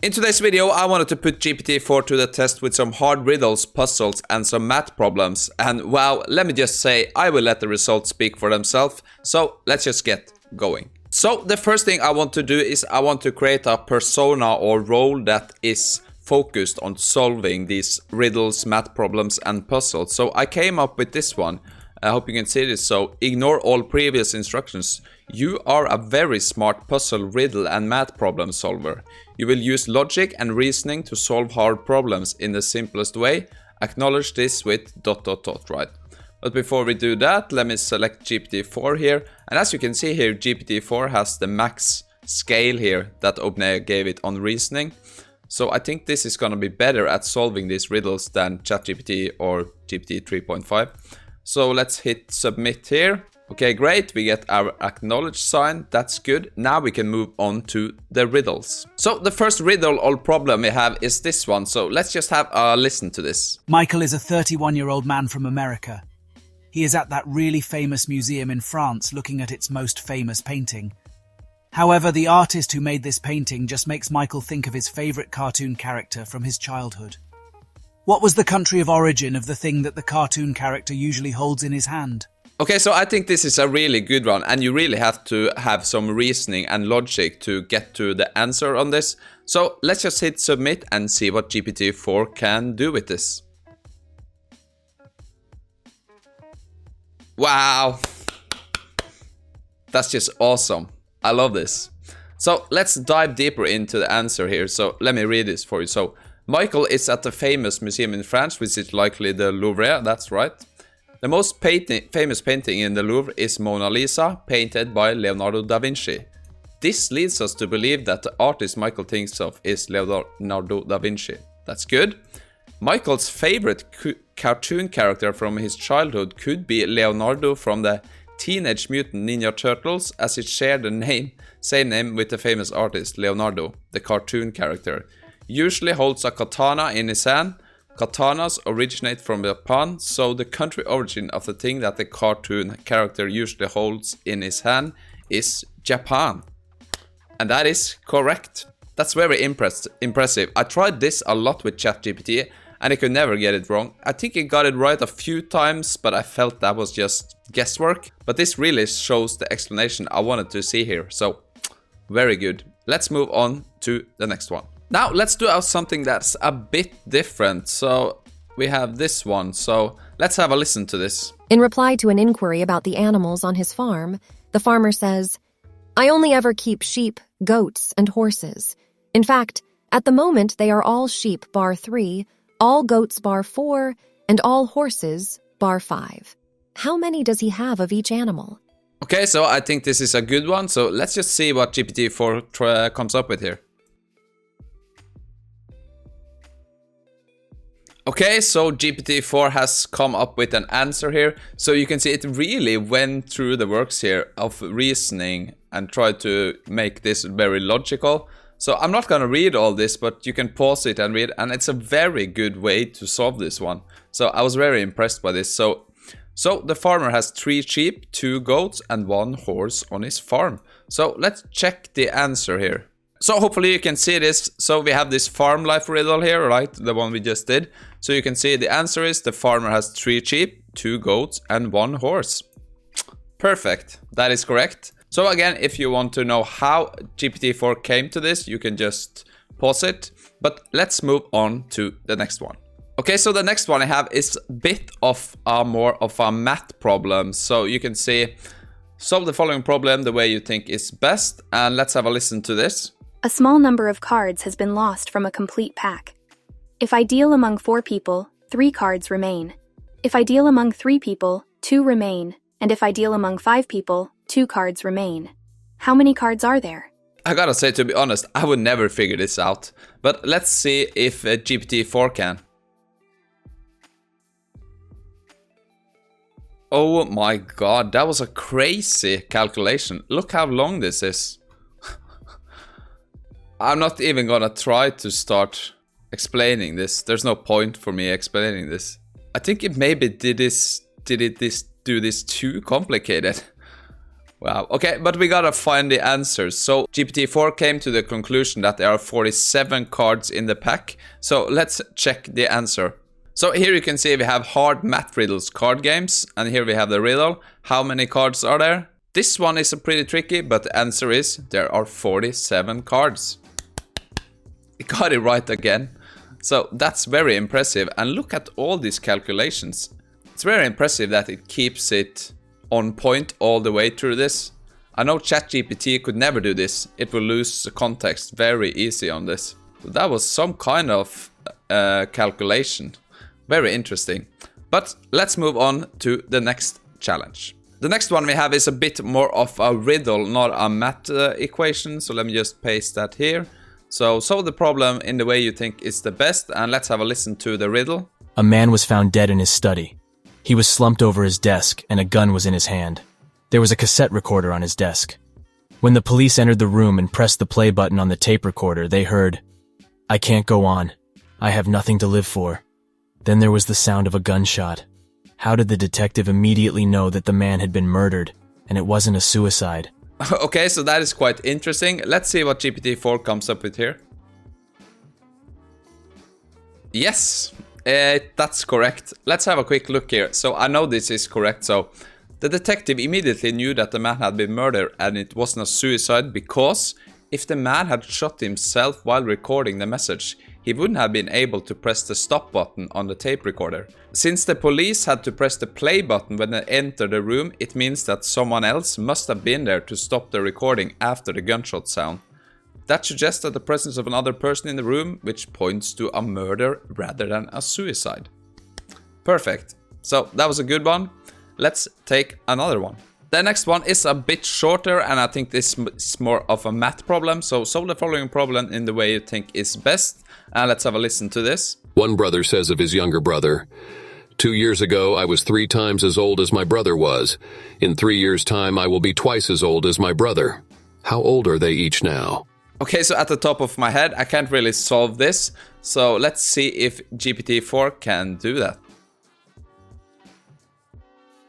In today's video, I wanted to put GPT-4 to the test with some hard riddles, puzzles, and some math problems. And wow, let me just say, I will let the results speak for themselves. So let's just get going. So the first thing I want to do is I want to create a persona or role that is focused on solving these riddles, math problems, and puzzles. So I came up with this one. I hope you can see this. So ignore all previous instructions. You are a very smart puzzle, riddle, and math problem solver. You will use logic and reasoning to solve hard problems in the simplest way. Acknowledge this with ... right? But before we do that, let me select GPT-4 here. And as you can see here, GPT-4 has the max scale here that OpenAI gave it on reasoning. So I think this is going to be better at solving these riddles than ChatGPT or GPT 3.5. So let's hit submit here. Okay, great. We get our acknowledge sign. That's good. Now we can move on to the riddles. So the first riddle or problem we have is this one. So let's just have a listen to this. Michael is a 31-year-old man from America. He is at that really famous museum in France looking at its most famous painting. However, the artist who made this painting just makes Michael think of his favorite cartoon character from his childhood. What was the country of origin of the thing that the cartoon character usually holds in his hand? Okay, so I think this is a really good one, and you really have to have some reasoning and logic to get to the answer on this. So let's just hit submit and see what GPT-4 can do with this. Wow! That's just awesome. I love this. So let's dive deeper into the answer here. So let me read this for you. So Michael is at the famous museum in France, which is likely the Louvre, that's right. The most famous painting in the Louvre is Mona Lisa, painted by Leonardo da Vinci. This leads us to believe that the artist Michael thinks of is Leonardo da Vinci. That's good. Michael's favorite cartoon character from his childhood could be Leonardo from the Teenage Mutant Ninja Turtles, as it shared the same name with the famous artist Leonardo, the cartoon character. Usually holds a katana in his hand. Katanas originate from Japan, so the country origin of the thing that the cartoon character usually holds in his hand is Japan. And that is correct. That's very impressive. I tried this a lot with ChatGPT and I could never get it wrong. I think it got it right a few times, but I felt that was just guesswork. But this really shows the explanation I wanted to see here. So, very good. Let's move on to the next one. Now, let's do something that's a bit different. So, we have this one. So, let's have a listen to this. In reply to an inquiry about the animals on his farm, the farmer says, "I only ever keep sheep, goats, and horses. In fact, at the moment they are all sheep bar 3, all goats bar 4, and all horses bar 5. How many does he have of each animal?" Okay, so I think this is a good one. So, let's just see what GPT-4 comes up with here. Okay, so GPT-4 has come up with an answer here. So you can see it really went through the works here of reasoning and tried to make this very logical. So I'm not going to read all this, but you can pause it and read. And it's a very good way to solve this one. So I was very impressed by this. So the farmer has 3 sheep, 2 goats, and 1 horse on his farm. So let's check the answer here. So hopefully you can see this. So we have this farm life riddle here, right? The one we just did. So you can see the answer is the farmer has 3 sheep, 2 goats, and 1 horse. Perfect. That is correct. So again, if you want to know how GPT-4 came to this, you can just pause it. But let's move on to the next one. Okay, so the next one I have is a bit of more of a math problem. So you can see, solve the following problem the way you think is best. And let's have a listen to this. A small number of cards has been lost from a complete pack. If I deal among 4 people, 3 cards remain. If I deal among 3 people, 2 remain. And if I deal among 5 people, 2 cards remain. How many cards are there? I gotta say, to be honest, I would never figure this out. But let's see if GPT-4 can. Oh my god, that was a crazy calculation. Look how long this is. I'm not even gonna try to start explaining this. There's no point for me explaining this. I think it maybe do this too complicated. Wow. Okay, but we gotta find the answers. So GPT-4 came to the conclusion that there are 47 cards in the pack. So let's check the answer. So here you can see we have hard math riddles card games. And here we have the riddle. How many cards are there? This one is pretty tricky, but the answer is there are 47 cards. We got it right again. So that's very impressive. And look at all these calculations. It's very impressive that it keeps it on point all the way through this. I know ChatGPT could never do this. It will lose the context very easy on this. So that was some kind of calculation. Very interesting. But let's move on to the next challenge. The next one we have is a bit more of a riddle, not a math equation. So let me just paste that here. So solve the problem in the way you think is the best. And let's have a listen to the riddle. A man was found dead in his study. He was slumped over his desk and a gun was in his hand. There was a cassette recorder on his desk. When the police entered the room and pressed the play button on the tape recorder, they heard, "I can't go on. I have nothing to live for." Then there was the sound of a gunshot. How did the detective immediately know that the man had been murdered and it wasn't a suicide? Okay, so that is quite interesting. Let's see what GPT-4 comes up with here. Yes, that's correct. Let's have a quick look here. So I know this is correct. So the detective immediately knew that the man had been murdered and it wasn't a suicide because if the man had shot himself while recording the message, he wouldn't have been able to press the stop button on the tape recorder. Since the police had to press the play button when they entered the room, it means that someone else must have been there to stop the recording after the gunshot sound. That suggests that the presence of another person in the room, which points to a murder rather than a suicide. Perfect. So that was a good one. Let's take another one. The next one is a bit shorter and I think this is more of a math problem. So solve the following problem in the way you think is best. And let's have a listen to this. One brother says of his younger brother, 2 years ago I was 3 times as old as my brother was. In 3 years' time I will be twice as old as my brother. How old are they each now? Okay, so at the top of my head, I can't really solve this. So let's see if GPT-4 can do that.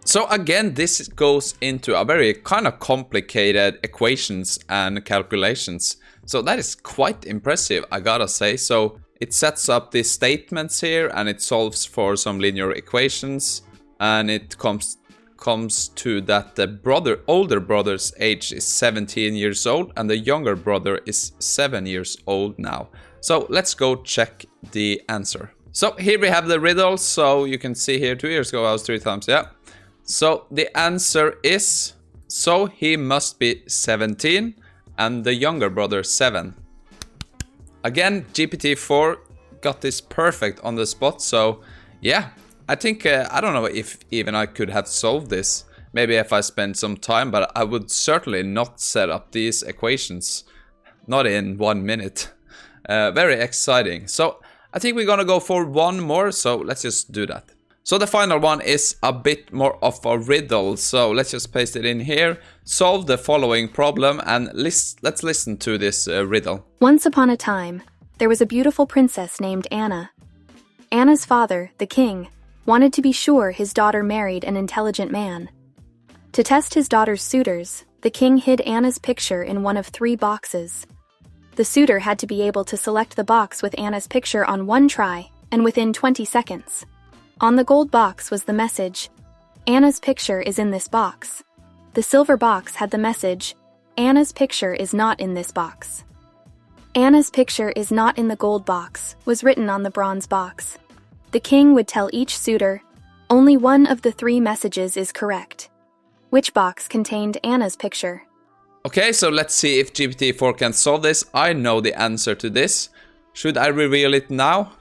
So again, this goes into a very kind of complicated equations and calculations. So that is quite impressive, I gotta say. So it sets up these statements here and it solves for some linear equations. And it comes to that the older brother's age is 17 years old and the younger brother is 7 years old now. So let's go check the answer. So here we have the riddle. So you can see here 2 years ago I was 3 times, yeah. So the answer is, so he must be 17 and the younger brother 7. Again, GPT-4 got this perfect on the spot. So yeah, I think, I don't know if even I could have solved this. Maybe if I spent some time, but I would certainly not set up these equations. Not in 1 minute. Very exciting. So I think we're gonna go for one more. So let's just do that. So the final one is a bit more of a riddle. So let's just paste it in here. Solve the following problem and let's listen to this riddle. Once upon a time, there was a beautiful princess named Anna. Anna's father, the king, wanted to be sure his daughter married an intelligent man. To test his daughter's suitors, the king hid Anna's picture in one of 3 boxes. The suitor had to be able to select the box with Anna's picture on 1 try and within 20 seconds. On the gold box was the message, "Anna's picture is in this box." The silver box had the message, "Anna's picture is not in this box." "Anna's picture is not in the gold box" was written on the bronze box. The king would tell each suitor, "Only one of the 3 messages is correct." Which box contained Anna's picture? Okay, so let's see if GPT-4 can solve this. I know the answer to this. Should I reveal it now?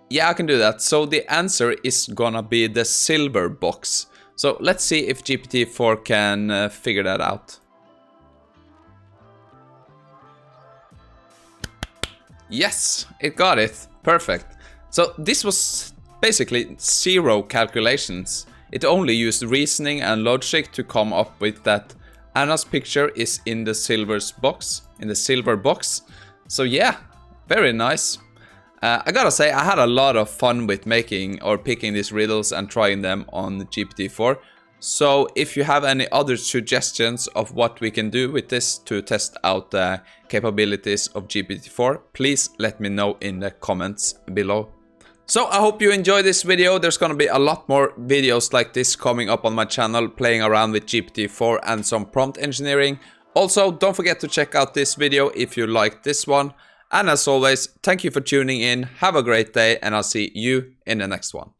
Yeah, I can do that. So the answer is gonna be the silver box. So let's see if GPT-4 can figure that out. Yes, it got it. Perfect. So this was basically 0 calculations. It only used reasoning and logic to come up with that Anna's picture is in the silver box. So yeah, very nice. I gotta say, I had a lot of fun with making or picking these riddles and trying them on GPT-4. So if you have any other suggestions of what we can do with this to test out the capabilities of GPT-4, please let me know in the comments below. So I hope you enjoyed this video. There's gonna be a lot more videos like this coming up on my channel, playing around with GPT-4 and some prompt engineering. Also, don't forget to check out this video if you liked this one. And as always, thank you for tuning in, have a great day, and I'll see you in the next one.